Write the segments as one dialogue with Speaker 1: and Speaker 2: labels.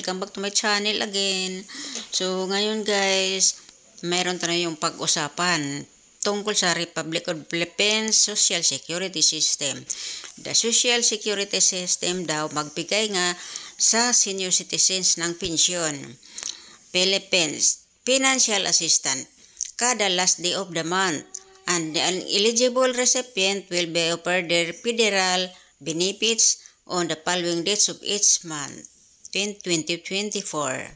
Speaker 1: welcome back to my channel again. So ngayon guys, mayroon tayo yung pag-usapan tungkol sa Republic of Philippines Social Security System. The Social Security System daw magbigay nga sa senior citizens ng pensyon. Philippines Financial Assistance kada last day of the month, and the eligible recipient will be offered their federal benefits on the following dates of each month, 2024.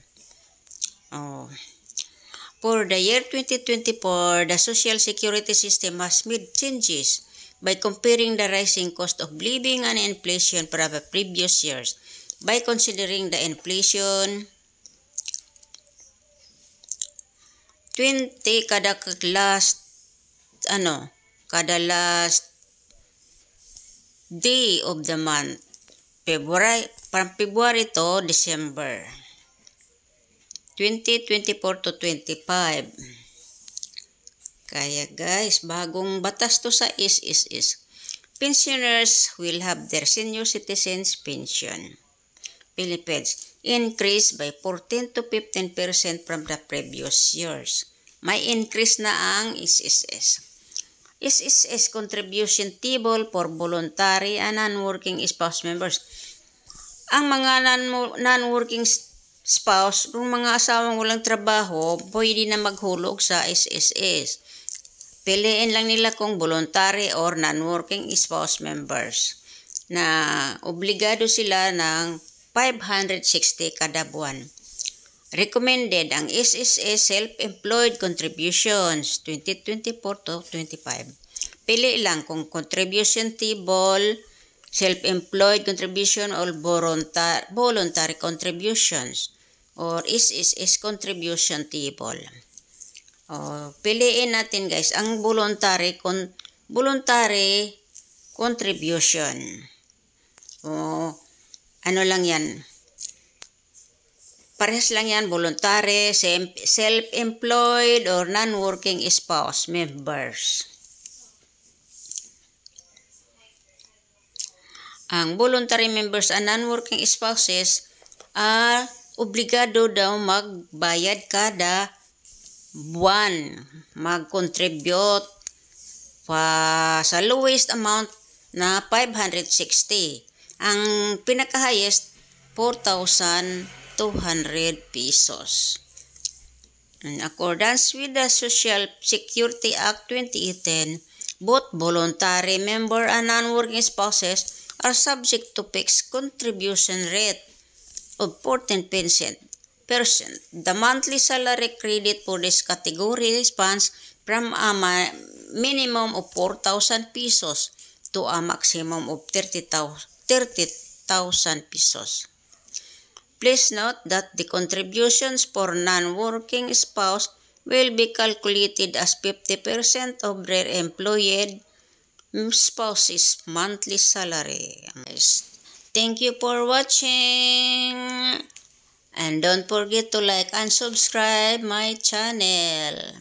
Speaker 1: For the year 2024, the Social Security System has made changes by comparing the rising cost of living and inflation from the previous years. By considering the inflation, 20 kada last day of the month. From February to December 2024 to 25. Kaya guys, bagong batas to sa is pensioners will have their senior citizens pension Philippines increase by 14 to 15% from the previous years. May increase na ang SSS. SSS contribution table for voluntary and non-working spouse members. Ang mga non-working spouse, kung mga asawang walang trabaho, pwede na maghulog sa SSS. Piliin lang nila kung voluntary or non-working spouse members na obligado sila ng 560 kada buwan. Recommended ang SSS Self-Employed Contributions 2024 to 25. Pili lang kung contribution table, self-employed contribution, or voluntary contributions, or SSS contribution table. Piliin natin guys ang voluntary contribution. Ano lang yan? Parehas lang yan, voluntary, self-employed, or non-working spouse members. Ang voluntary members and non-working spouses are obligado daw magbayad kada buwan, mag-contribute sa lowest amount na 560. Ang pinaka-highest, 4,200 pesos. In accordance with the Social Security Act 2018, both voluntary member and non-working spouses are subject to fixed contribution rate of 14%. The monthly salary credit for this category spans from a minimum of 4,000 pesos to a maximum of 30,000 pesos. Please note that the contributions for non-working spouse will be calculated as 50% of their employed spouse's monthly salary. Thank you for watching, and don't forget to like and subscribe my channel.